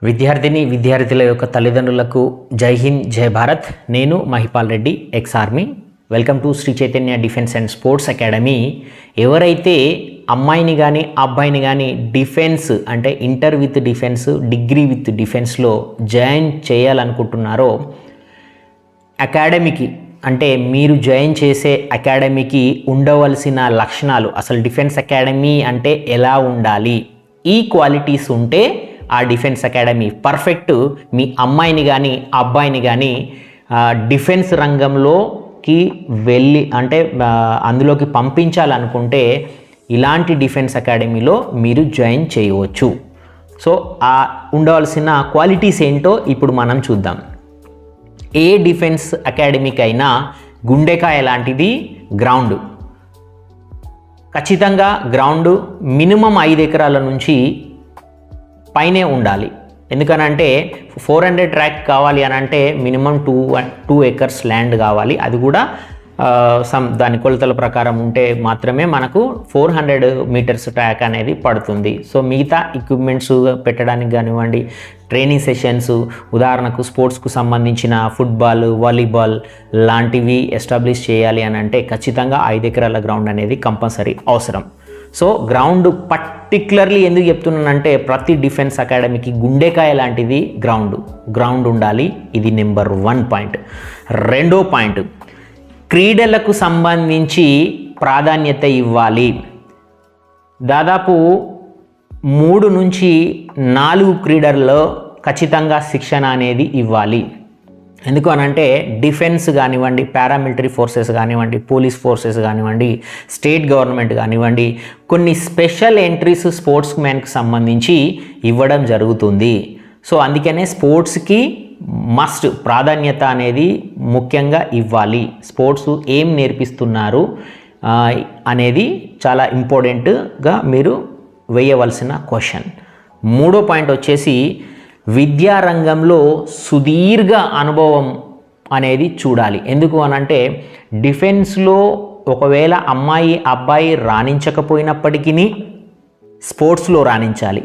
విద్యార్థుల యొక్క తల్లిదండ్రులకు జై హింద్ జై భారత్. నేను Mahipal Reddy, ex army. Welcome to Shri Chaitanya defence and sports academy. ఎవరైతే అమ్మాయిని కానీ అబ్బాయిని కానీ డిఫెన్స్ అంటే inter with defence, degree with డిఫెన్స్లో జాయిన్ చేయాలనుకుంటున్నారో అకాడమీకి అంటే మీరు జాయిన్ చేసే అకాడమీకి ఉండవలసిన లక్షణాలు, అసలు డిఫెన్స్ అకాడమీ అంటే ఎలా ఉండాలి, ఈ క్వాలిటీస్ ఉంటే ఆ డిఫెన్స్ అకాడమీ పర్ఫెక్ట్. మీ అమ్మాయిని కానీ అబ్బాయిని కానీ డిఫెన్స్ రంగంలోకి వెళ్ళి అంటే అందులోకి పంపించాలనుకుంటే ఇలాంటి డిఫెన్స్ అకాడమీలో మీరు జాయిన్ చేయవచ్చు. సో ఆ ఉండవలసిన క్వాలిటీస్ ఏంటో ఇప్పుడు మనం చూద్దాం. ఏ డిఫెన్స్ అకాడమీకి అయినా గుండెకాయ లాంటిది గ్రౌండ్. ఖచ్చితంగా గ్రౌండ్ మినిమం 5 ఎకరాల నుంచి పైనే ఉండాలి. ఎందుకనంటే 400 ట్రాక్ కావాలి అని అంటే మినిమం 2 ఎకర్స్ ల్యాండ్ కావాలి. అది కూడా దాని కొలతల ప్రకారం ఉంటే మాత్రమే మనకు 400 మీటర్స్ ట్రాక్ అనేది పడుతుంది. సో మిగతా ఎక్విప్మెంట్స్ పెట్టడానికి కానివ్వండి, ట్రైనింగ్ సెషన్స్, ఉదాహరణకు స్పోర్ట్స్కు సంబంధించిన ఫుట్బాల్, వాలీబాల్ లాంటివి ఎస్టాబ్లిష్ చేయాలి అని అంటే ఖచ్చితంగా 5 ఎకరాల గ్రౌండ్ అనేది కంపల్సరీ అవసరం. సో గ్రౌండ్ పర్టిక్యులర్లీ ఎందుకు చెప్తున్నానంటే ప్రతి డిఫెన్స్ అకాడమీకి గుండెకాయ లాంటిది గ్రౌండ్ ఉండాలి. ఇది నెంబర్ 1 పాయింట్. రెండో పాయింట్, క్రీడలకు సంబంధించి ప్రాధాన్యత ఇవ్వాలి. దాదాపు 3 నుంచి 4 క్రీడల్లో ఖచ్చితంగా శిక్షణ అనేది ఇవ్వాలి. ఎందుకు అనంటే డిఫెన్స్ కానివ్వండి, పారామిలిటరీ ఫోర్సెస్ కానివ్వండి, పోలీస్ ఫోర్సెస్ కానివ్వండి, స్టేట్ గవర్నమెంట్ కానివ్వండి, కొన్ని స్పెషల్ ఎంట్రీస్ స్పోర్ట్స్ మ్యాన్కి సంబంధించి ఇవ్వడం జరుగుతుంది. సో అందుకనే స్పోర్ట్స్కి మస్ట్ ప్రాధాన్యత అనేది ముఖ్యంగా ఇవ్వాలి. స్పోర్ట్స్ ఏం నేర్పిస్తున్నారు అనేది చాలా ఇంపార్టెంట్గా మీరు వేయవలసిన క్వశ్చన్. మూడో పాయింట్ వచ్చేసి విద్యారంగంలో సుదీర్ఘ అనుభవం అనేది చూడాలి. ఎందుకు అనంటే డిఫెన్స్లో ఒకవేళ అమ్మాయి అబ్బాయి రాణించకపోయినప్పటికీ స్పోర్ట్స్లో రాణించాలి.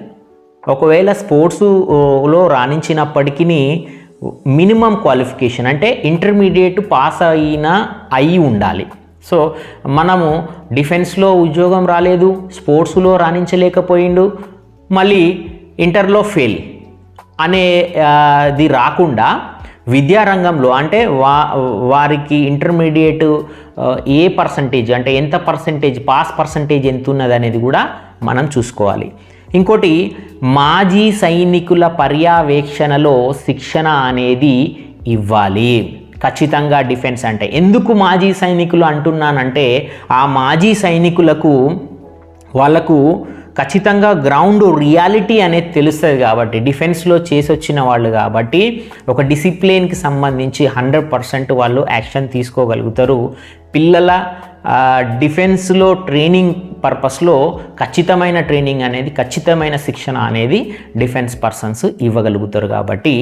ఒకవేళ స్పోర్ట్స్లో రాణించినప్పటికీ మినిమం క్వాలిఫికేషన్ అంటే ఇంటర్మీడియట్ పాస్ అయి ఉండాలి. సో మనము డిఫెన్స్లో ఉద్యోగం రాలేదు, స్పోర్ట్స్లో రాణించలేకపోయిండు, మళ్ళీ ఇంటర్లో ఫెయిల్ అనేది రాకుండా విద్యారంగంలో అంటే వారికి ఇంటర్మీడియట్ ఏ పర్సంటేజ్ అంటే ఎంత పర్సంటేజ్ పాస్ పర్సంటేజ్ ఎంత ఉన్నది అనేది కూడా మనం చూసుకోవాలి. ఇంకోటి, మాజీ సైనికుల పర్యవేక్షణలో శిక్షణ అనేది ఇవ్వాలి ఖచ్చితంగా డిఫెన్స్ అంటే. ఎందుకు మాజీ సైనికులు అంటున్నానంటే ఆ మాజీ సైనికులకు వాళ్ళకు ఖచ్చితంగా గ్రౌండ్ రియాలిటీ అనేది తెలుస్తుంది కాబట్టి, డిఫెన్స్లో చేసి వచ్చిన వాళ్ళు కాబట్టి ఒక డిసిప్లిన్కి సంబంధించి 100% వాళ్ళు యాక్షన్ తీసుకోగలుగుతారు. పిల్లల డిఫెన్స్లో ట్రైనింగ్ పర్పస్లో ఖచ్చితమైన ట్రైనింగ్ అనేది, ఖచ్చితమైన శిక్షణ అనేది డిఫెన్స్ పర్సన్స్ ఇవ్వగలుగుతారు. కాబట్టి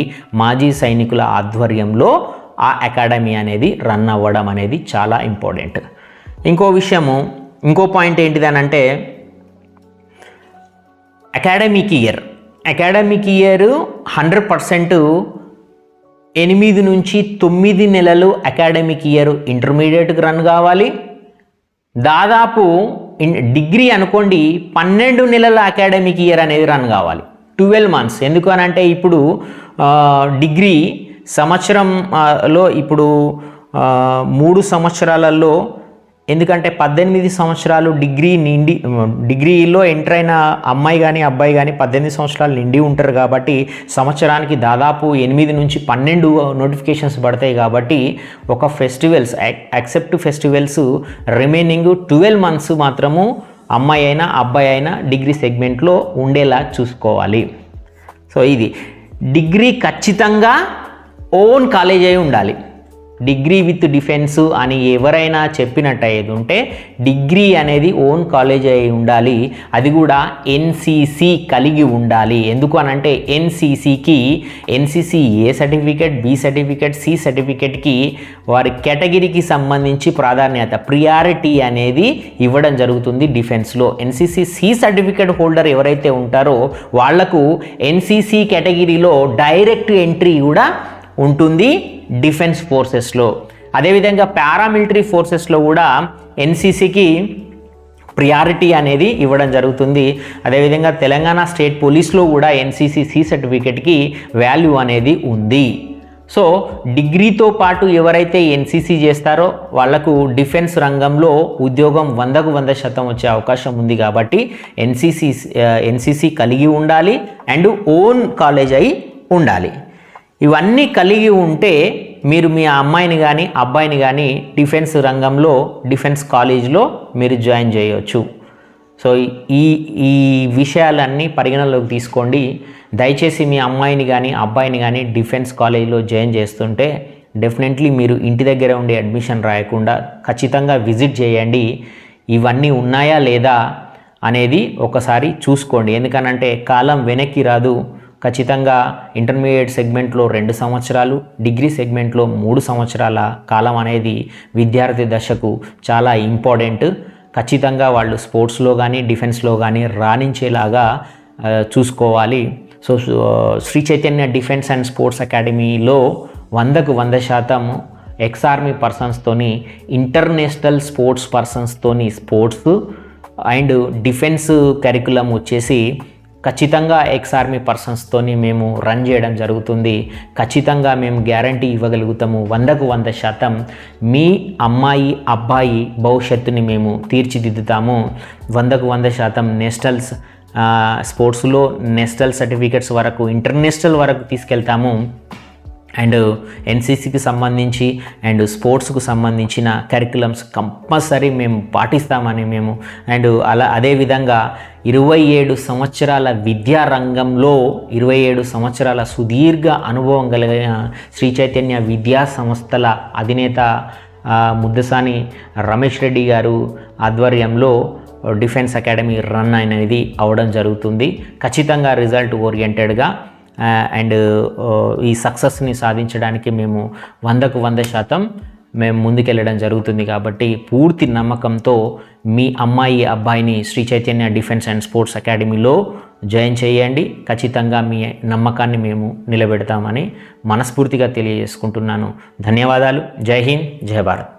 మాజీ సైనికుల ఆధ్వర్యంలో ఆ అకాడమీ అనేది రన్ అవ్వడం అనేది చాలా ఇంపార్టెంట్. ఇంకో పాయింట్ ఏంటిది అని అంటే అకాడమిక్ ఇయర్ 100% 8 నుంచి 9 నెలలు అకాడమిక్ ఇయర్ ఇంటర్మీడియట్కి రన్ కావాలి. దాదాపు డిగ్రీ అనుకోండి 12 నెలల అకాడమిక్ ఇయర్ అనేది రన్ కావాలి, 12 months. ఎందుకు అని అంటే ఇప్పుడు డిగ్రీ సంవత్సరంలో ఇప్పుడు 3 సంవత్సరాలలో, ఎందుకంటే 18 సంవత్సరాలు డిగ్రీలో ఎంటర్ అయిన అమ్మాయి కానీ అబ్బాయి కానీ 18 సంవత్సరాలు నిండి ఉంటారు. కాబట్టి సంవత్సరానికి దాదాపు 8 నుంచి 12 నోటిఫికేషన్స్ పడతాయి. కాబట్టి ఒక festivals except festivals remaining 12 months మాత్రము అమ్మాయి అయినా అబ్బాయి అయినా డిగ్రీ సెగ్మెంట్లో ఉండేలా చూసుకోవాలి. సో ఇది డిగ్రీ ఖచ్చితంగా ఓన్ కాలేజ్ అయి ఉండాలి. డిగ్రీ విత్ డిఫెన్స్ అని ఎవరైనా చెప్పినట్టయితే ఉంటే డిగ్రీ అనేది ఓన్ కాలేజ్ అయి ఉండాలి, అది కూడా ఎన్సిసి కలిగి ఉండాలి. ఎందుకు అనంటే ఎన్సిసి ఏ సర్టిఫికేట్, బి సర్టిఫికేట్, సి సర్టిఫికేట్కి వారి కేటగిరీకి సంబంధించి ప్రియారిటీ అనేది ఇవ్వడం జరుగుతుంది డిఫెన్స్లో. ఎన్సిసి సి సర్టిఫికేట్ హోల్డర్ ఎవరైతే ఉంటారో వాళ్లకు ఎన్సిసి కేటగిరీలో డైరెక్ట్ ఎంట్రీ కూడా ఉంటుంది డిఫెన్స్ ఫోర్సెస్లో. అదేవిధంగా పారామిలిటరీ ఫోర్సెస్లో కూడా ఎన్సిసికి ప్రియారిటీ అనేది ఇవ్వడం జరుగుతుంది. అదేవిధంగా తెలంగాణ స్టేట్ పోలీస్లో కూడా ఎన్సిసి సి సర్టిఫికేట్కి వాల్యూ అనేది ఉంది. సో డిగ్రీతో పాటు ఎవరైతే ఎన్సిసి చేస్తారో వాళ్లకు డిఫెన్స్ రంగంలో ఉద్యోగం 100% వచ్చే అవకాశం ఉంది. కాబట్టి ఎన్సిసి కలిగి ఉండాలి అండ్ ఓన్ కాలేజ్ అయి ఉండాలి. ఇవన్నీ కలిగి ఉంటే మీరు మీ అమ్మాయిని కానీ అబ్బాయిని కానీ డిఫెన్స్ రంగంలో డిఫెన్స్ కాలేజ్లో మీరు జాయిన్ చేయవచ్చు. సో ఈ విషయాలన్నీ పరిగణలోకి తీసుకోండి. దయచేసి మీ అమ్మాయిని కానీ అబ్బాయిని కానీ డిఫెన్స్ కాలేజ్లో జాయిన్ చేస్తుంటే డెఫినెట్లీ మీరు ఇంటి దగ్గర ఉండి అడ్మిషన్ రాయకుండా ఖచ్చితంగా విజిట్ చేయండి. ఇవన్నీ ఉన్నాయా లేదా అనేది ఒకసారి చూసుకోండి. ఎందుకనంటే కాలం వెనక్కి రాదు. ఖచ్చితంగా ఇంటర్మీడియట్ సెగ్మెంట్లో 2 సంవత్సరాలు, డిగ్రీ సెగ్మెంట్లో 3 సంవత్సరాల కాలం అనేది విద్యార్థి దశకు చాలా ఇంపార్టెంట్. ఖచ్చితంగా వాళ్ళు స్పోర్ట్స్లో కానీ డిఫెన్స్లో కానీ రాణించేలాగా చూసుకోవాలి. సో Shri Chaitanya defence and sports అకాడమీలో 100% ఎక్స్ ఆర్మీ పర్సన్స్తోని, ఇంటర్నేషనల్ స్పోర్ట్స్ పర్సన్స్తోని స్పోర్ట్స్ అండ్ డిఫెన్స్ కరికులం వచ్చేసి ఖచ్చితంగా ఎక్స్ ఆర్మీ పర్సన్స్తోని మేము రన్ చేయడం జరుగుతుంది. ఖచ్చితంగా మేము గ్యారంటీ ఇవ్వగలుగుతాము 100% మీ అమ్మాయి అబ్బాయి భవిష్యత్తుని మేము తీర్చిదిద్దుతాము. 100% నేషనల్స్ స్పోర్ట్స్లో నేషనల్ సర్టిఫికెట్స్ వరకు, ఇంటర్నేషనల్ వరకు తీసుకెళ్తాము. అండ్ ఎన్సిసికి సంబంధించి అండ్ స్పోర్ట్స్కు సంబంధించిన కరికులమ్స్ కంపల్సరీ మేము పాటిస్తామని మేము అండ్ అదేవిధంగా 27 సంవత్సరాల విద్యా రంగంలో 27 సంవత్సరాల సుదీర్ఘ అనుభవం కలిగిన శ్రీ చైతన్య విద్యా సంస్థల అధినేత ముద్దసాని రమేష్ రెడ్డి గారు ఆధ్వర్యంలో డిఫెన్స్ అకాడమీ రన్ అనేది అవడం జరుగుతుంది. ఖచ్చితంగా రిజల్ట్ ఓరియంటెడ్గా అండ్ ఈ సక్సెస్ని సాధించడానికి మేము 100% మేము ముందుకెళ్ళడం జరుగుతుంది. కాబట్టి పూర్తి నమ్మకంతో మీ అమ్మాయి అబ్బాయిని Sri Chaitanya defence and sports అకాడమీలో జాయిన్ చేయండి. ఖచ్చితంగా మీ నమ్మకాన్ని మేము నిలబెడతామని మనస్ఫూర్తిగా తెలియజేసుకుంటున్నాను. ధన్యవాదాలు. జై హింద్, జై భారత్.